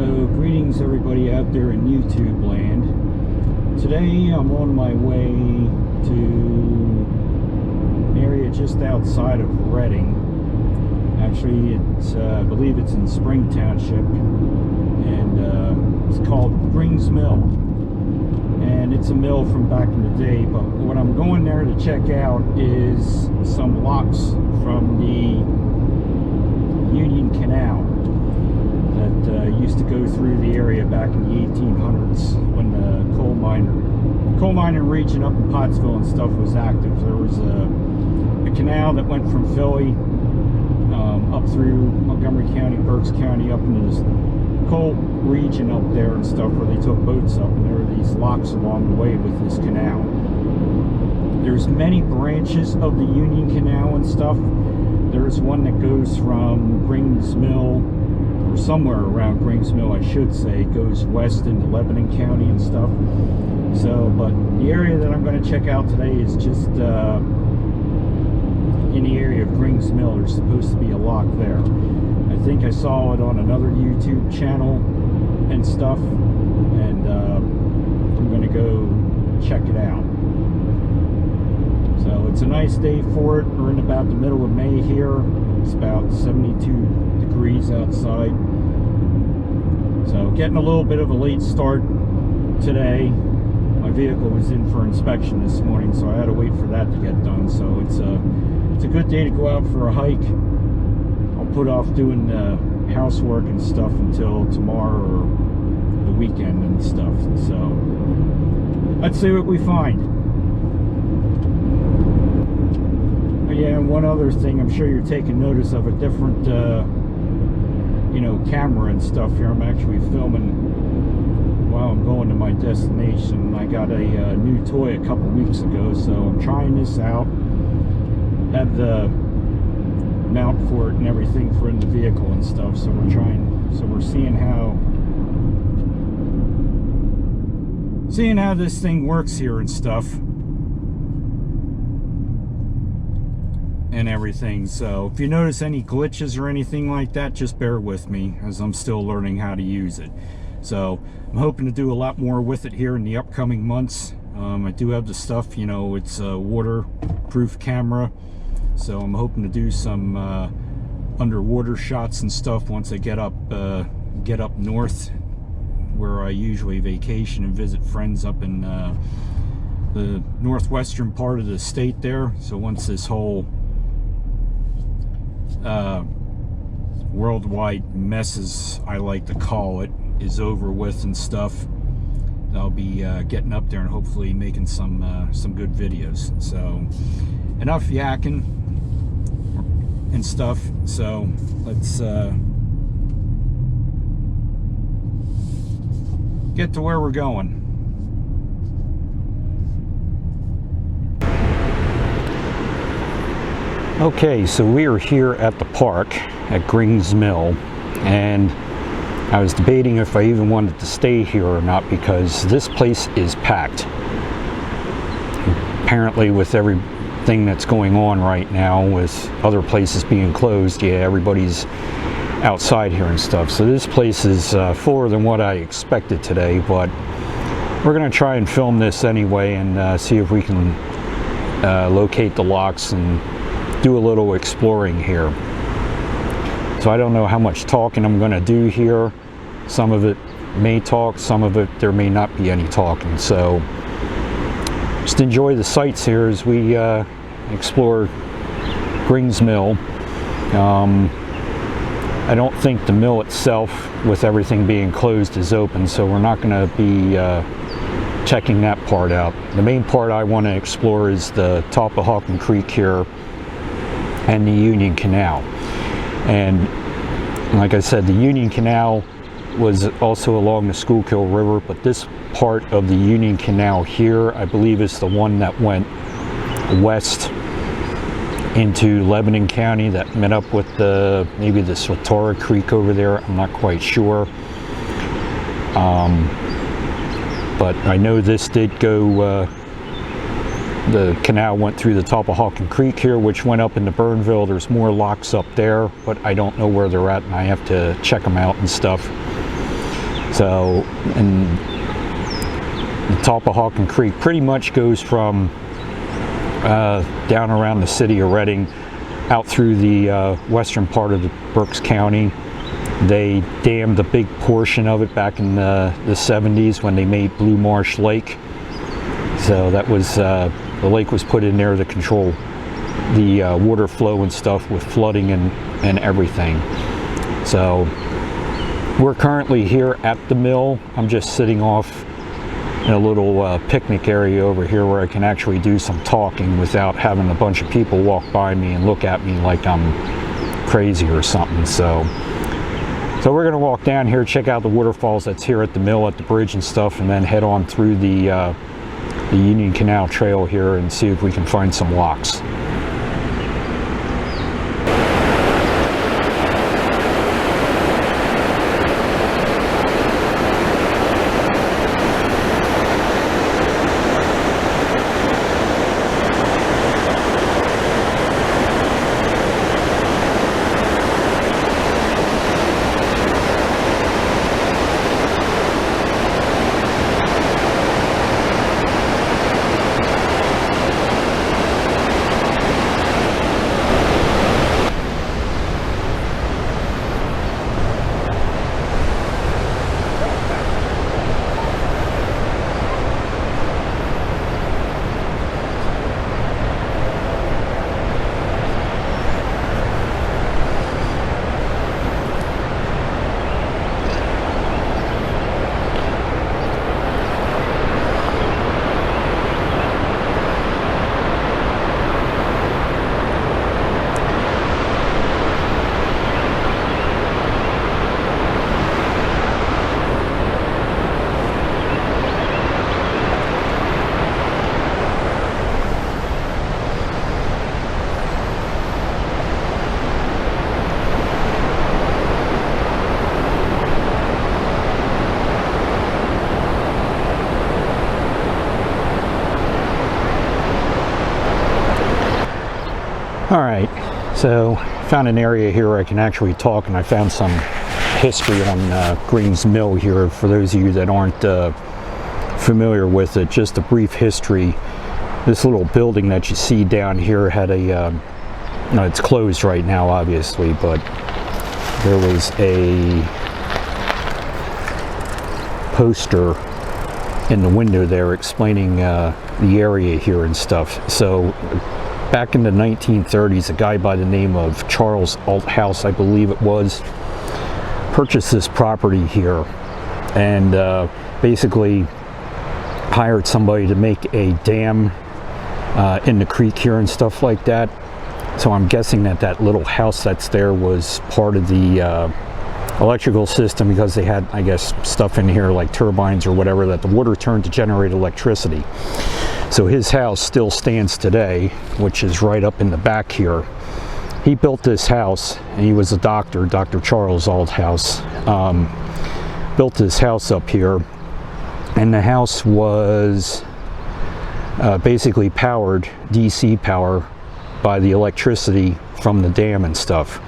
So greetings everybody out there in YouTube land. Today I'm on my way to an area just outside of Reading. Actually, it's I believe it's in Spring Township, and it's called Gring's Mill. And it's a mill from back in the day, but what I'm going there to check out is some locks from the Union Canal that used to go through the area back in the 1800s when the coal mining region up in Pottsville and stuff was active. There was a canal that went from Philly up through Montgomery County, Berks County, up into this coal region up there and stuff, where they took boats up, and there were these locks along the way with this canal. There's many branches of the Union Canal and stuff. There's one that goes from Gring's Mill, or somewhere around Gring's Mill I should say, goes west into Lebanon County and stuff. So, but the area that I'm going to check out today is just in the area of Gring's Mill. There's supposed to be a lock there. I think I saw it on another YouTube channel and stuff, and I'm going to go check it out. So it's a nice day for it. We're in about the middle of May here. It's about 72 degrees outside. So getting a little bit of a late start today. My vehicle was in for inspection this morning, so I had to wait for that to get done. So it's a good day to go out for a hike. I'll put off doing housework and stuff until tomorrow or the weekend and stuff. So let's see what we find. Yeah, and one other thing, I'm sure you're taking notice of a different, you know, camera and stuff here. I'm actually filming while I'm going to my destination. I got a new toy a couple weeks ago, so I'm trying this out. Have the mount for it and everything for in the vehicle and stuff. So we're seeing how this thing works here and stuff. And everything. So if you notice any glitches or anything like that, just bear with me, as I'm still learning how to use it. So I'm hoping to do a lot more with it here in the upcoming months. I do have the stuff, you know, it's a waterproof camera, so I'm hoping to do some underwater shots and stuff once I get up north, where I usually vacation and visit friends up in the northwestern part of the state there. So once this whole worldwide mess, as I like to call it, is over with and stuff, I'll be getting up there and hopefully making some good videos. So enough yakking and stuff. So let's get to where we're going. Okay, so we are here at the park at Gring's Mill, and I was debating if I even wanted to stay here or not, because this place is packed. Apparently, with everything that's going on right now, with other places being closed, yeah, everybody's outside here and stuff. So this place is fuller than what I expected today, but we're going to try and film this anyway and see if we can locate the locks and do a little exploring here. So I don't know how much talking I'm going to do here. Some of it may talk, some of it there may not be any talking. So just enjoy the sights here as we explore Gring's Mill. I don't think the mill itself, with everything being closed, is open, so we're not going to be checking that part out. The main part I want to explore is the Tulpehocken Creek here and the Union Canal. And like I said, the Union Canal was also along the Schuylkill River, but this part of the Union Canal here, I believe, is the one that went west into Lebanon County, that met up with maybe the Tulpehocken Creek over there. I'm not quite sure. But I know this did go The canal went through the Tulpehocken Creek here, which went up into Burnville. There's more locks up there, but I don't know where they're at, and I have to check them out and stuff. So, and the Tulpehocken Creek pretty much goes from down around the city of Reading out through the western part of the Berks County. They dammed a big portion of it back in the 70s when they made Blue Marsh Lake. So that was, the lake was put in there to control the water flow and stuff with flooding and everything. So we're currently here at the mill. I'm just sitting off in a little picnic area over here where I can actually do some talking without having a bunch of people walk by me and look at me like I'm crazy or something. So we're going to walk down here, check out the waterfalls that's here at the mill, at the bridge and stuff, and then head on through the Union Canal trail here and see if we can find some locks. Alright, so found an area here where I can actually talk, and I found some history on Gring's mill here. For those of you that aren't familiar with it, just a brief history. This little building that you see down here had a, no, it's closed right now obviously, but there was a poster in the window there explaining the area here and stuff. So back in the 1930s, a guy by the name of Charles Althouse, I believe it was, purchased this property here and basically hired somebody to make a dam in the creek here and stuff like that. So I'm guessing that that little house that's there was part of the electrical system, because they had, I guess, stuff in here like turbines or whatever that the water turned to generate electricity. So his house still stands today, which is right up in the back here. He built this house, and he was a doctor, Dr. Charles Althouse, built this house up here, and the house was basically powered, DC power, by the electricity from the dam and stuff.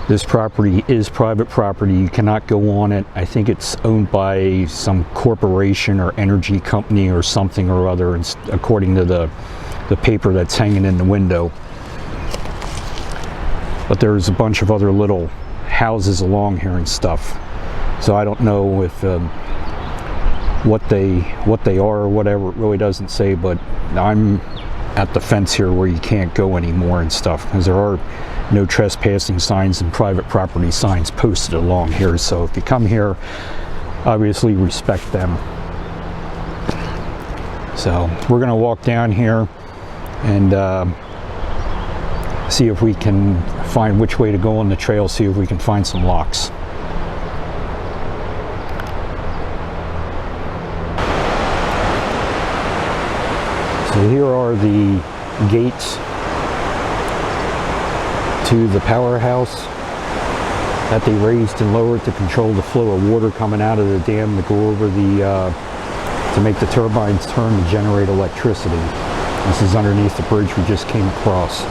This property is private property. You cannot go on it. I think it's owned by some corporation or energy company or something or other, according to the paper that's hanging in the window. But there's a bunch of other little houses along here and stuff. So I don't know if what they are or whatever. It really doesn't say, but I'm at the fence here where you can't go anymore and stuff, because there are no trespassing signs and private property signs posted along here. So if you come here, obviously respect them. So we're going to walk down here and see if we can find which way to go on the trail, see if we can find some locks. So here are the gates to the powerhouse that they raised and lowered to control the flow of water coming out of the dam to go over the to make the turbines turn to generate electricity. This is underneath the bridge we just came across.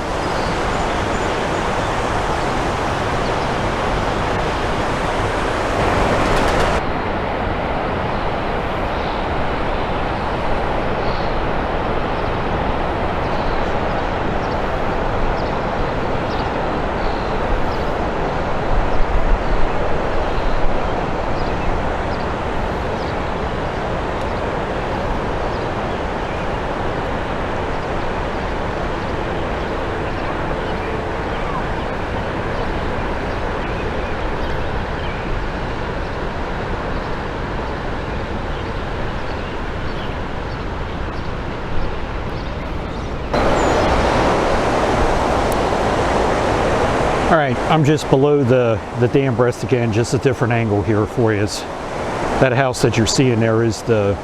All right, I'm just below the dam breast again, just a different angle here for you. That house that you're seeing there is the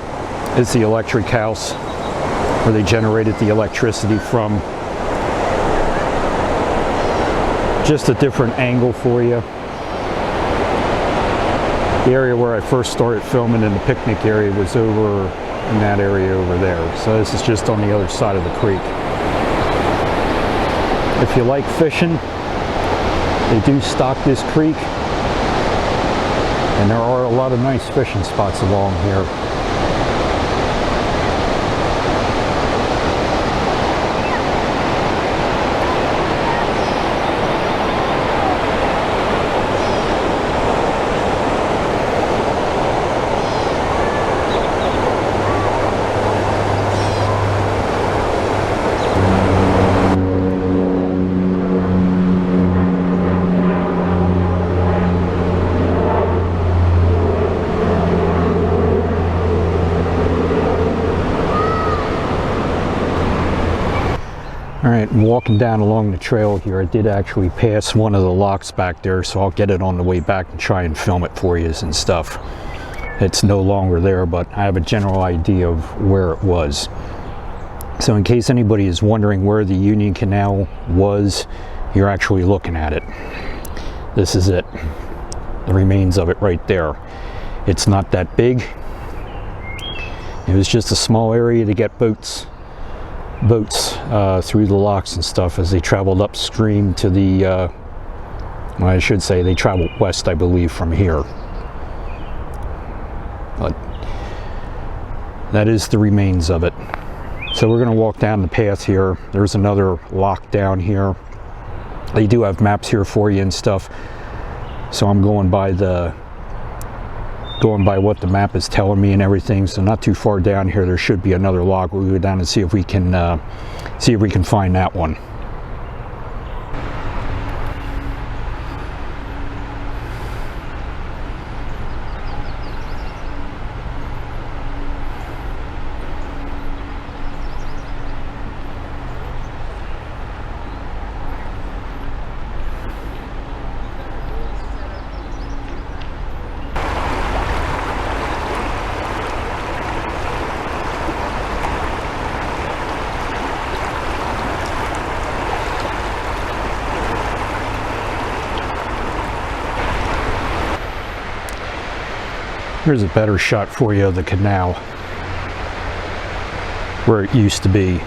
electric house where they generated the electricity from. Just a different angle for you. The area where I first started filming in the picnic area was over in that area over there. So this is just on the other side of the creek. If you like fishing, they do stock this creek, and there are a lot of nice fishing spots along here. All right, I'm walking down along the trail here. I did actually pass one of the locks back there, so I'll get it on the way back and try and film it for you and stuff. It's no longer there, but I have a general idea of where it was. So in case anybody is wondering where the Union Canal was, you're actually looking at it. This is it. The remains of it right there. It's not that big. It was just a small area to get boats through the locks and stuff as they traveled upstream to the well, I should say they traveled west, I believe, from here. But that is the remains of it. So we're going to walk down the path here. There's another lock down here. They do have maps here for you and stuff, so I'm going by what the map is telling me and everything. So not too far down here there should be another lock. We'll go down and see if we can find that one. Here's a better shot for you of the canal where it used to be.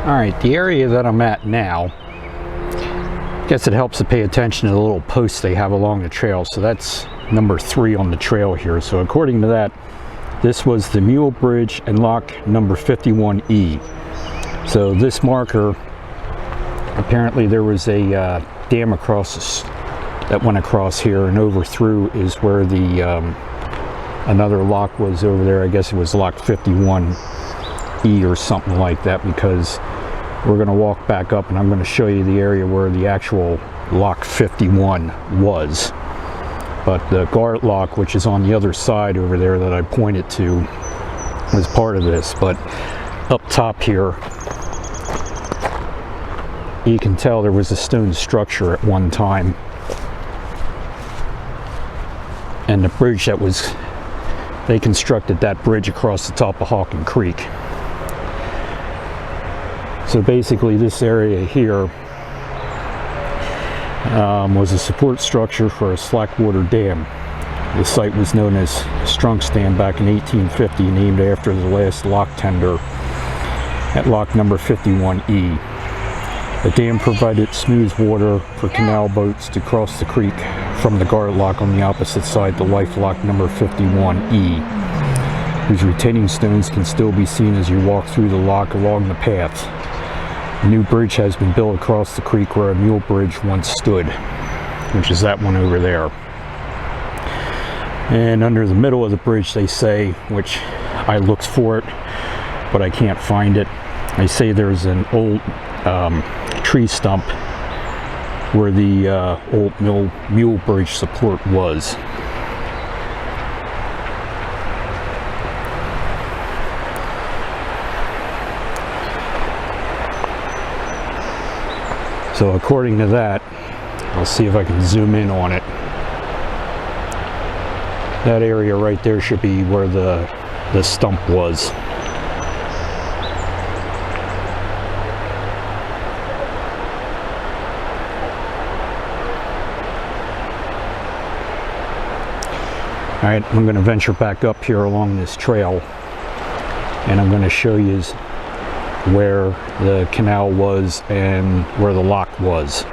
All right, the area that I'm at now, I guess it helps to pay attention to the little posts they have along the trail. So that's number 3 on the trail here. So according to that, this was the Mule Bridge and lock number 51E. So this marker, apparently there was a dam across that went across here and over through is where the another lock was over there. I guess it was lock 51E or something like that, because we're going to walk back up and I'm going to show you the area where the actual lock 51 was. But the guard lock, which is on the other side over there that I pointed to, was part of this. But up top here, you can tell there was a stone structure at one time, and the bridge that was, they constructed that bridge across the Tulpehocken Creek. So basically this area here was a support structure for a slackwater dam. The site was known as Strunk's Dam back in 1850, named after the last lock tender at lock number 51E. The dam provided smooth water for canal boats to cross the creek from the guard lock on the opposite side to life lock number 51E, whose retaining stones can still be seen as you walk through the lock along the path. A new bridge has been built across the creek where a mule bridge once stood, which is that one over there. And under the middle of the bridge, they say, which I looked for it, but I can't find it. They say there's an old tree stump where the old mule bridge support was. So according to that, I'll see if I can zoom in on it. That area right there should be where the stump was. All right, I'm going to venture back up here along this trail, and I'm going to show you where the canal was and where the lock was.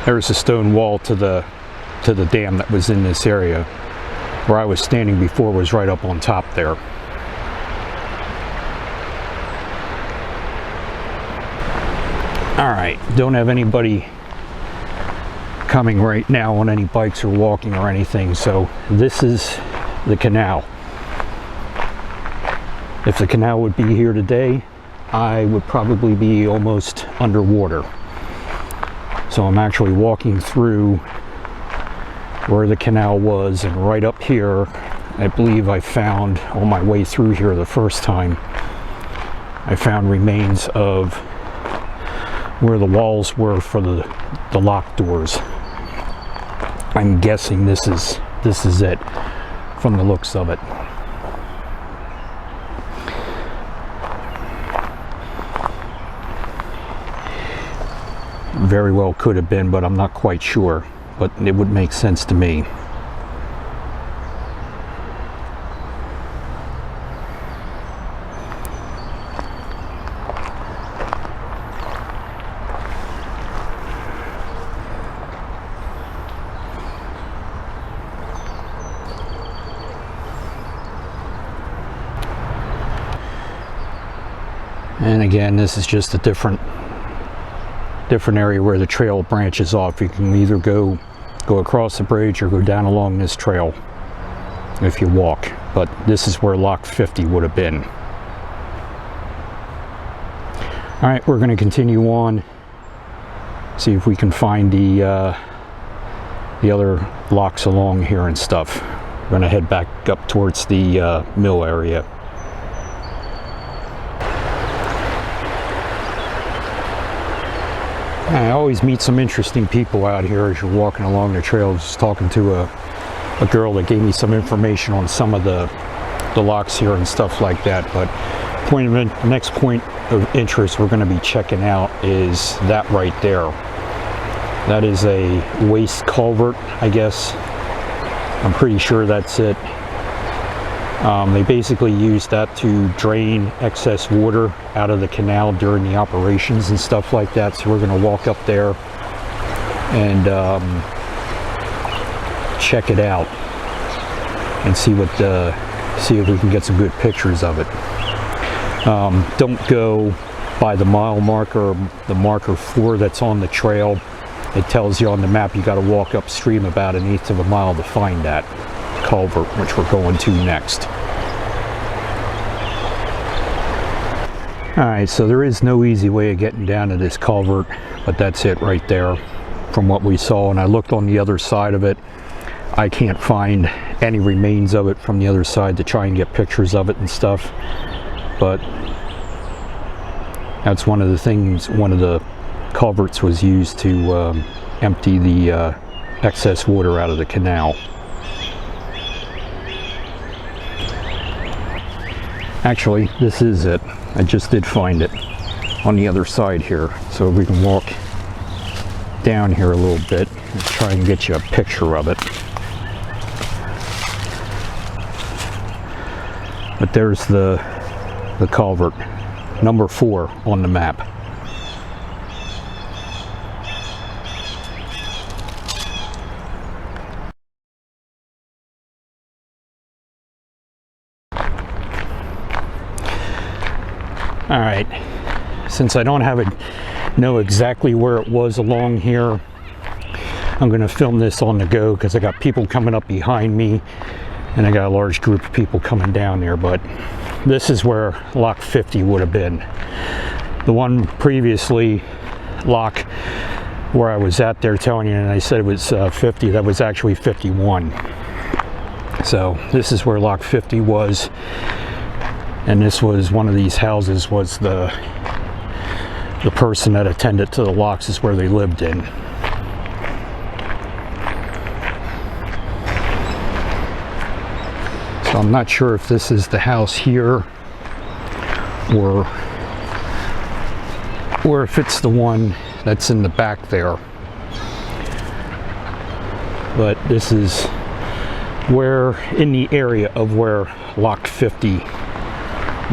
There's a stone wall to the dam that was in this area. Where I was standing before was right up on top there. All right, don't have anybody coming right now on any bikes or walking or anything, so this is the canal. If the canal would be here today, I would probably be almost underwater. So I'm actually walking through where the canal was, and right up here, I believe I found, on my way through here the first time, I found remains of where the walls were for the lock doors. I'm guessing this is it from the looks of it. Very well could have been, but I'm not quite sure, but it would make sense to me. And again, this is just a different area where the trail branches off. You can either go across the bridge or go down along this trail if you walk, but this is where lock 50 would have been. All right, we're going to continue on, see if we can find the other locks along here and stuff. We're going to head back up towards the mill area. I always meet some interesting people out here as you're walking along the trail. Just talking to a girl that gave me some information on some of the locks here and stuff like that. But next point of interest we're going to be checking out is that right there. That is a waste culvert, I guess. I'm pretty sure that's it. They basically use that to drain excess water out of the canal during the operations and stuff like that. So we're going to walk up there and check it out and see if we can get some good pictures of it. Don't go by the mile marker, the marker 4 that's on the trail. It tells you on the map you got to walk upstream about 1/8 of a mile to find that culvert, which we're going to next. Alright, so there is no easy way of getting down to this culvert, but that's it right there from what we saw. And I looked on the other side of it. I can't find any remains of it from the other side to try and get pictures of it and stuff, but that's one of the things. One of the culverts was used to empty the excess water out of the canal. Actually, this is it. I just did find it on the other side here. So we can walk down here a little bit and try and get you a picture of it. But there's the culvert, number 4 on the map. All right, since I don't have know exactly where it was along here. I'm going to film this on the go because I got people coming up behind me and I got a large group of people coming down there, but this is where lock 50 would have been. The one previously, lock where I was at there telling you, and I said it was 50, that was actually 51. So this is where lock 50 was, and this was one of these houses, was the person that attended to the locks is where they lived in. So I'm not sure if this is the house here or if it's the one that's in the back there. But this is where, in the area of where lock 50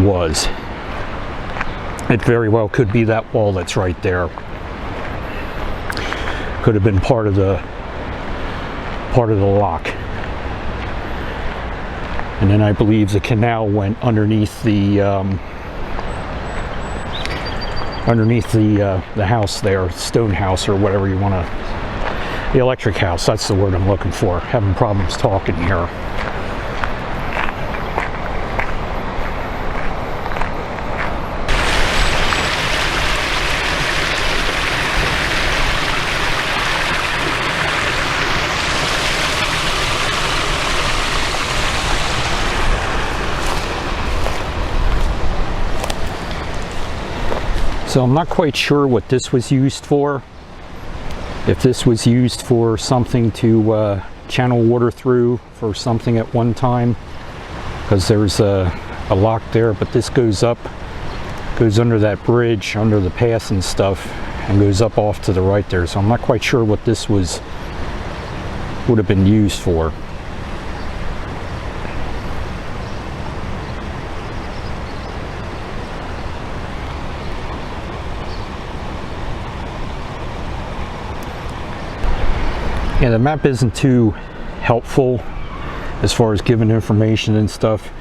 was. It very well could be that wall that's right there. Could have been part of the lock. And then I believe the canal went underneath the house there, stone house or whatever you want to, the electric house, that's the word I'm looking for. Having problems talking here. So I'm not quite sure what this was used for. If this was used for something to channel water through for something at one time, because there's a lock there, but this goes up, goes under that bridge, under the path and stuff, and goes up off to the right there. So I'm not quite sure what this would have been used for. Yeah, the map isn't too helpful as far as giving information and stuff,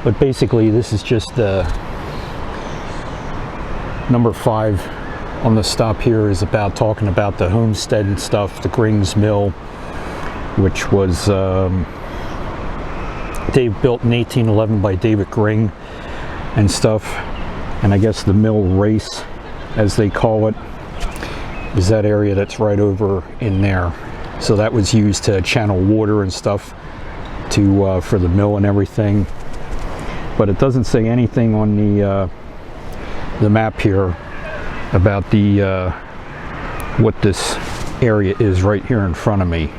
but basically this is just number 5 on the stop here is about talking about the homestead and stuff, the Gring's mill, which was built in 1811 by David Gring and stuff. And I guess the mill race, as they call it, is that area that's right over in there. So that was used to channel water and stuff to for the mill and everything. But it doesn't say anything on the map here about the what this area is right here in front of me.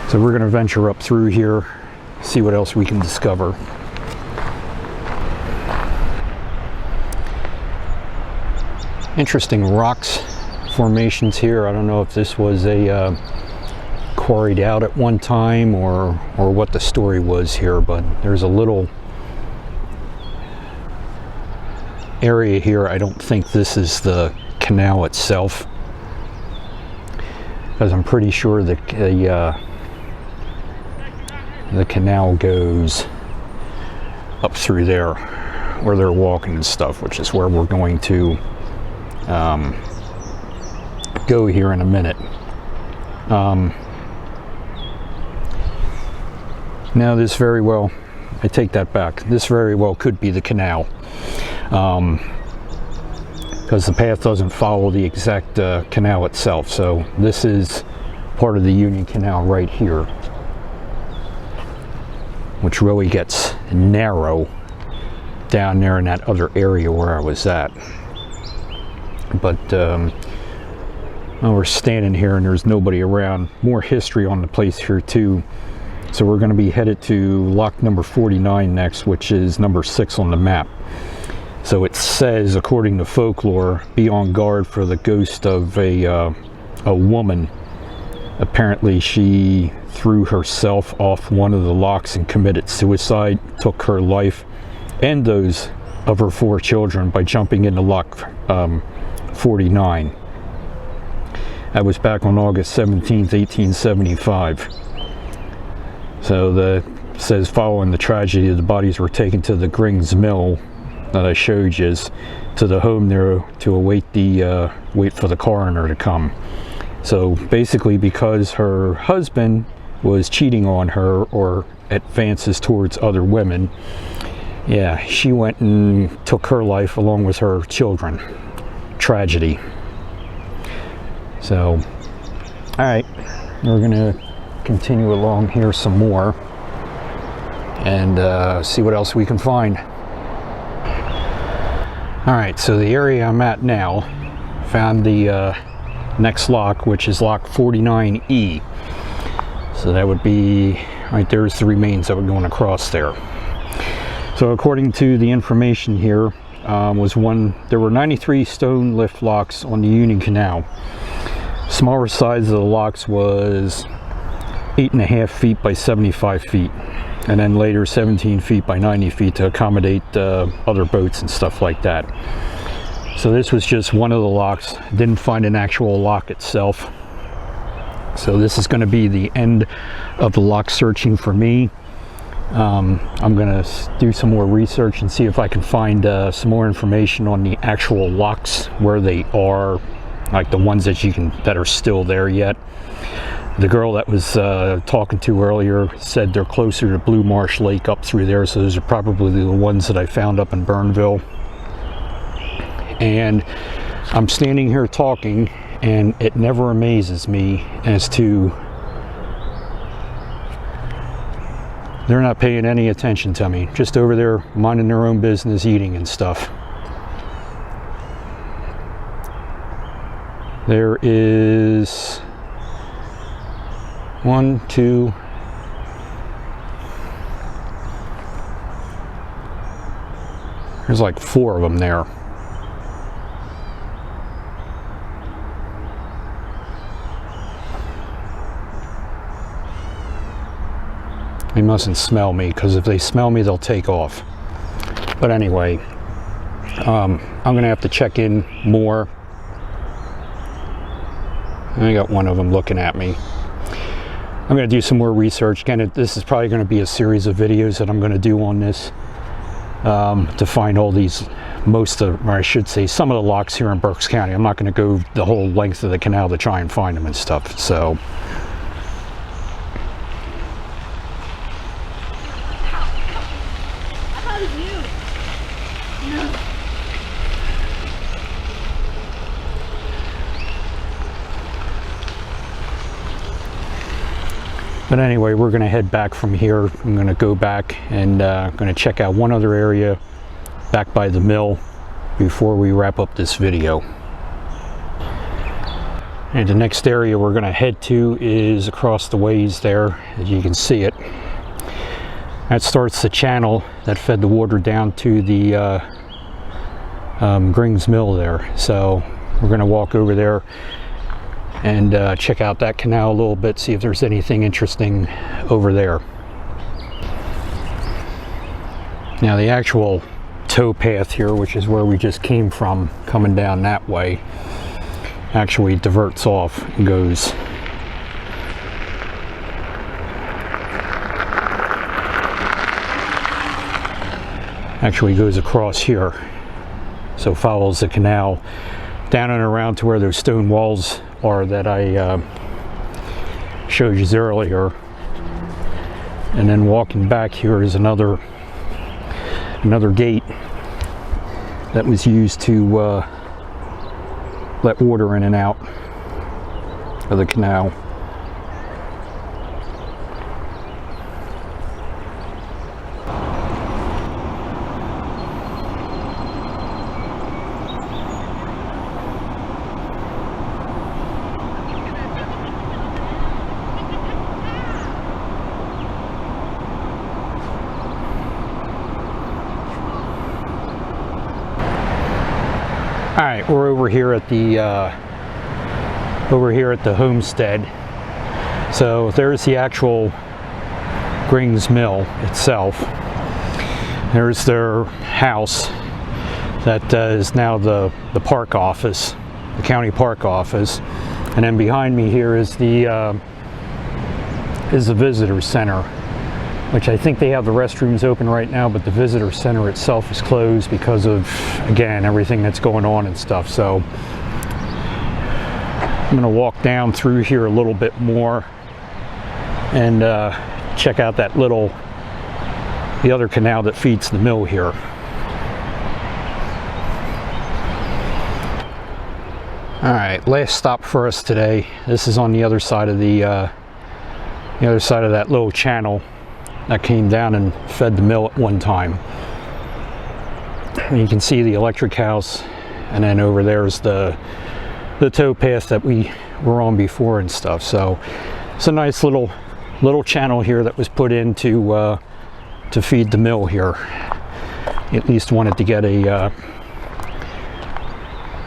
So we're going to venture up through here, see what else we can discover. Interesting rocks formations here. I don't know if this was a quarried out at one time or what the story was here, but there's a little area here. I don't think this is the canal itself, because I'm pretty sure the canal goes up through there where they're walking and stuff, which is where we're going to go here in a minute. Now this very well, I take that back, this very well could be the canal, because the path doesn't follow the exact canal itself. So this is part of the Union Canal right here, which really gets narrow down there in that other area where I was at. But well, we're standing here and there's nobody around. More history on the place here too. So we're going to be headed to lock number 49 next, which is number 6 on the map. So it says, according to folklore, be on guard for the ghost of a woman. Apparently she threw herself off one of the locks and committed suicide, took her life and those of her 4 children by jumping into lock 49. That was back on August 17th, 1875. So it says, following the tragedy, the bodies were taken to the Gring's mill, that I showed you to the home there to await the wait for the coroner to come. So basically, because her husband was cheating on her or advances towards other women, yeah, she went and took her life along with her children. Tragedy. So, all right, we're gonna continue along here some more and see what else we can find. All right, so the area I'm at now, found the next lock, which is lock 49E. So that would be right there's the remains that were going across there. So according to the information here, there were 93 stone lift locks on the Union Canal. Smaller size of the locks was 8.5 feet by 75 feet, and then later 17 feet by 90 feet to accommodate other boats and stuff like that. So this was just one of the locks. Didn't find an actual lock itself. So this is going to be the end of the lock searching for me. I'm going to do some more research and see if I can find some more information on the actual locks, where they are, like the ones that are still there yet. The girl that was talking to earlier said they're closer to Blue Marsh Lake up through there, so those are probably the ones that I found up in Burnville. And I'm standing here talking, and it never amazes me as to they're not paying any attention to me, just over there minding their own business, eating and stuff. There is 1, 2, there's like 4 of them there. They mustn't smell me, because if they smell me, they'll take off. But anyway, I'm gonna have to check in more. I got one of them looking at me. I'm going to do some more research. Again, this is probably going to be a series of videos that I'm going to do on this to find all these, or I should say, some of the locks here in Berks County. I'm not going to go the whole length of the canal to try and find them and stuff. So, but anyway, we're going to head back from here. I'm going to go back and going to check out one other area back by the mill before we wrap up this video. And the next area we're going to head to is across the ways there, as you can see it. That starts the channel that fed the water down to the Gring's mill there. So we're going to walk over there and check out that canal a little bit, see if there's anything interesting over there. Now the actual tow path here, which is where we just came from, coming down that way, actually diverts off and goes across here. So follows the canal down and around to where those stone walls are that I showed you earlier, and then walking back here is another gate that was used to let water in and out of the canal. All right, we're over here at the homestead. So there's the actual Gring's mill itself. There's their house that is now the park office, the county park office, and then behind me here is the visitor center which I think they have the restrooms open right now, but the visitor center itself is closed because of, again, everything that's going on and stuff. So I'm going to walk down through here a little bit more and check out that the other canal that feeds the mill here. All right, last stop for us today. This is on the other side of the other side of that little channel that came down and fed the mill at one time. And you can see the electric house, and then over there is the tow path that we were on before and stuff. So it's a nice little channel here that was put in to feed the mill here. At least wanted to get a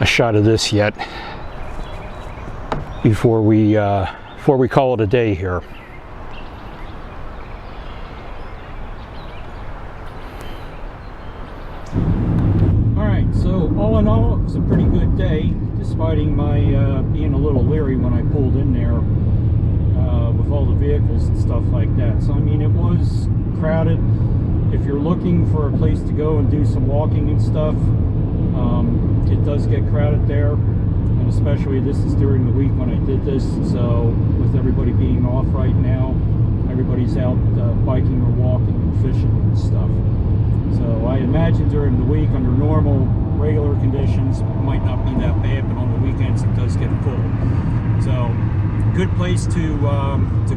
shot of this yet before we call it a day here. So all in all, it was a pretty good day, despite my being a little leery when I pulled in there with all the vehicles and stuff like that. So I mean, it was crowded. If you're looking for a place to go and do some walking and stuff, it does get crowded there, and especially this is during the week when I did this. So with everybody being off right now, everybody's out biking or walking and fishing and stuff. So I imagine during the week, under normal, regular conditions, it might not be that bad, but on the weekends it does get full. So, good place to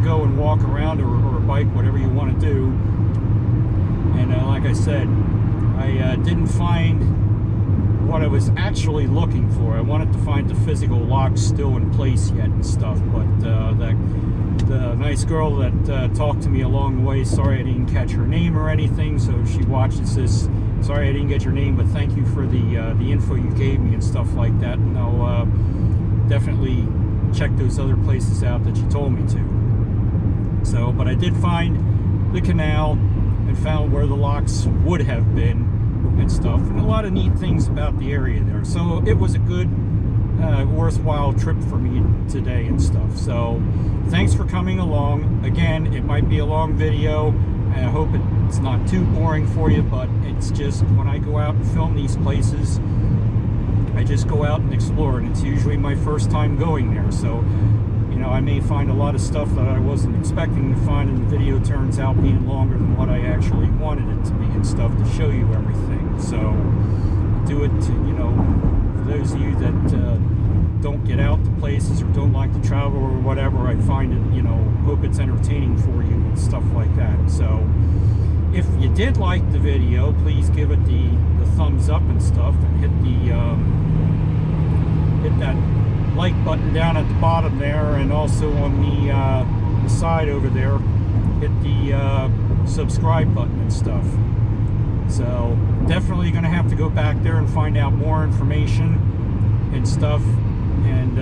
go and walk around or bike, whatever you want to do. And like I said, I didn't find what I was actually looking for. I wanted to find the physical locks still in place yet and stuff, but the nice girl that talked to me along the way, sorry I didn't catch her name or anything, so if she watches this, sorry I didn't get your name, but thank you for the info you gave me and stuff like that, and I'll definitely check those other places out that you told me to. So, but I did find the canal and found where the locks would have been and stuff, and a lot of neat things about the area there. So it was a good worthwhile trip for me today and stuff. So thanks for coming along. Again, it might be a long video, and I hope it's not too boring for you, but it's just when I go out and film these places, I just go out and explore, and it's usually my first time going there. So, you know, I may find a lot of stuff that I wasn't expecting to find, and the video turns out being longer than what I actually wanted it to be and stuff to show you everything. So do it to, you know, for those of you that don't get out to places or don't like to travel or whatever, I find it, you know, hope it's entertaining for you and stuff like that. So if you did like the video, please give it the thumbs up and stuff, and hit that like button down at the bottom there, and also on the side over there, hit the subscribe button and stuff. So definitely going to have to go back there and find out more information and stuff, and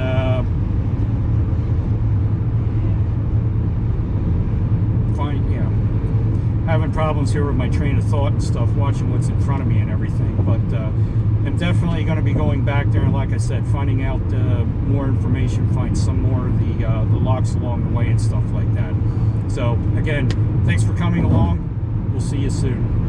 having problems here with my train of thought and stuff, watching what's in front of me and everything. But I'm definitely going to be going back there, and like I said, finding out more information, find some more of the locks along the way and stuff like that. So again, thanks for coming along. We'll see you soon.